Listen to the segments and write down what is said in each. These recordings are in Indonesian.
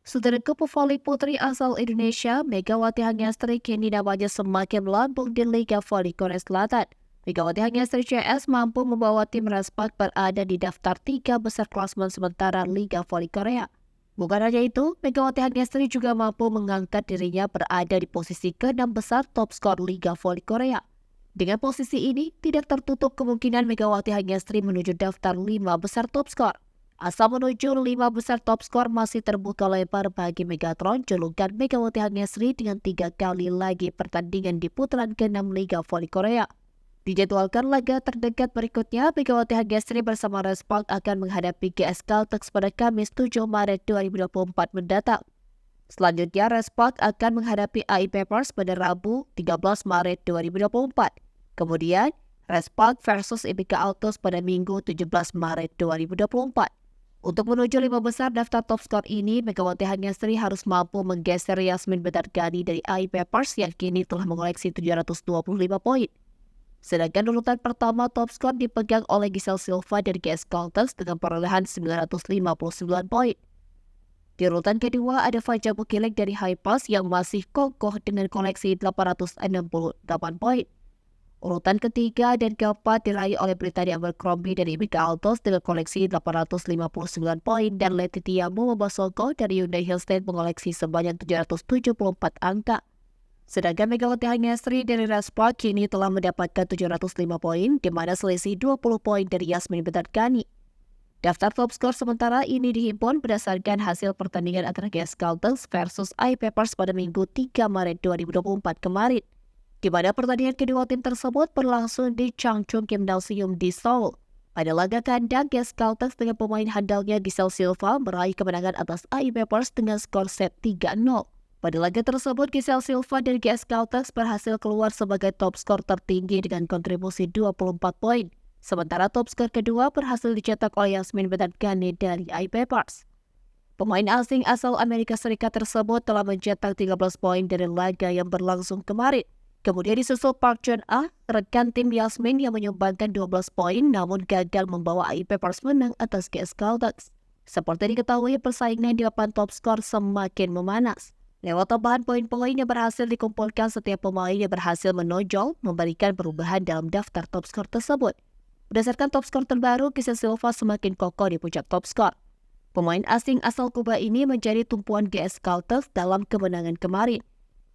Saudaraku pevoli putri asal Indonesia, Megawati Hangestri kini namanya semakin melambung di Liga Voli Korea Selatan. Megawati Hangestri CS mampu membawa tim Respak berada di daftar 3 besar klasmen sementara Liga Voli Korea. Bukan hanya itu, Megawati Hangestri juga mampu mengangkat dirinya berada di posisi ke-6 besar top skor Liga Voli Korea. Dengan posisi ini, tidak tertutup kemungkinan Megawati Hangestri menuju daftar 5 besar top skor. Asa menuju 5 besar top skor masih terbuka lebar bagi Megatron julukan Megawati Hangestri dengan 3 kali lagi pertandingan di putaran ke-6 Liga Voli Korea. Dijadwalkan laga terdekat berikutnya, Megawati Hangestri bersama Respak akan menghadapi GS Caltex pada Kamis 7 Maret 2024 mendatang. Selanjutnya, Respak akan menghadapi AI Papers pada Rabu 13 Maret 2024. Kemudian, Respak versus IBK Altos pada Minggu 17 Maret 2024. Untuk menuju 5 besar daftar top skor ini, Megawati Hangestri harus mampu menggeser Yasmin Bedargani dari AI Papers yang kini telah mengoleksi 725 poin. Sedangkan urutan pertama top skor dipegang oleh Giselle Silva dari GS Caltex dengan perolehan 959 poin. Di urutan kedua ada Fajar Bukilek dari Hypas yang masih kokoh dengan koleksi 868 poin. Urutan ketiga dan keempat diraih oleh Brittany Abercrombie dari IBK Altos dengan koleksi 859 poin dan Letitia Momobasoko dari Hyundai Hillstead mengoleksi sebanyak 774 angka. Sedangkan Megawati Hangestri dari Respak kini telah mendapatkan 705 poin, di mana selisih 20 poin dari Yasmin Bedargani. Daftar top skor sementara ini dihimpun berdasarkan hasil pertandingan antara GS Caltex versus AI Papers pada Minggu 3 Maret 2024 kemarin, di mana pertandingan kedua tim tersebut berlangsung di Changchun Gymnasium di Seoul. Pada laga kandang, GS Caltex dengan pemain handalnya Giselle Silva meraih kemenangan atas AI Papers dengan skor set 3-0. Pada laga tersebut, Giselle Silva dari GS Caltex berhasil keluar sebagai top skor tertinggi dengan kontribusi 24 poin. Sementara top skor kedua berhasil dicetak oleh Yasmin Bedargani dari AI Papers. Pemain asing asal Amerika Serikat tersebut telah mencetak 13 poin dari laga yang berlangsung kemarin. Kemudian disusul Park Chun-ah, rekan tim Yasmin yang menyumbangkan 12 poin namun gagal membawa AI Papers menang atas GS Caltex. Seperti diketahui, persaingan di papan top skor semakin memanas. Lewat tambahan poin-poin yang berhasil dikumpulkan, setiap pemain yang berhasil menonjol memberikan perubahan dalam daftar top skor tersebut. Berdasarkan top skor terbaru, Giselle Silva semakin kokoh di puncak top skor. Pemain asing asal Kuba ini menjadi tumpuan GS Caltex dalam kemenangan kemarin.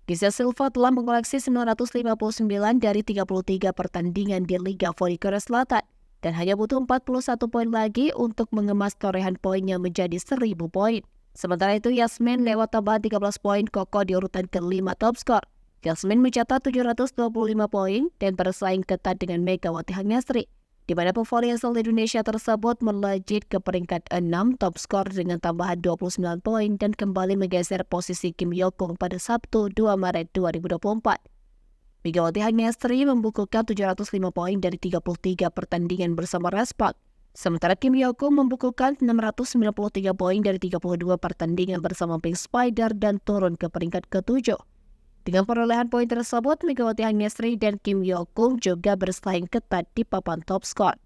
Giselle Silva telah mengoleksi 959 dari 33 pertandingan di Liga Voli Korea Selatan dan hanya butuh 41 poin lagi untuk mengemas torehan poinnya menjadi 1000 poin. Sementara itu, Yasmin lewat tambahan 13 poin kokoh di urutan ke-5 top skor. Yasmin mencatat 725 poin dan bersaing ketat dengan Megawati Hangestri, di mana pevoli asal Indonesia tersebut melejit ke peringkat 6 top skor dengan tambahan 29 poin dan kembali menggeser posisi Kim Hyokung pada Sabtu 2 Maret 2024. Megawati Hangestri membukukan 705 poin dari 33 pertandingan bersama Respak, sementara Kim Hyokung membukukan 693 poin dari 32 pertandingan bersama Pink Spider dan turun ke peringkat ke-7. Dengan perolehan poin tersebut, Megawati Hangestri dan Kim Hyokung juga bersaing ketat di papan top skor.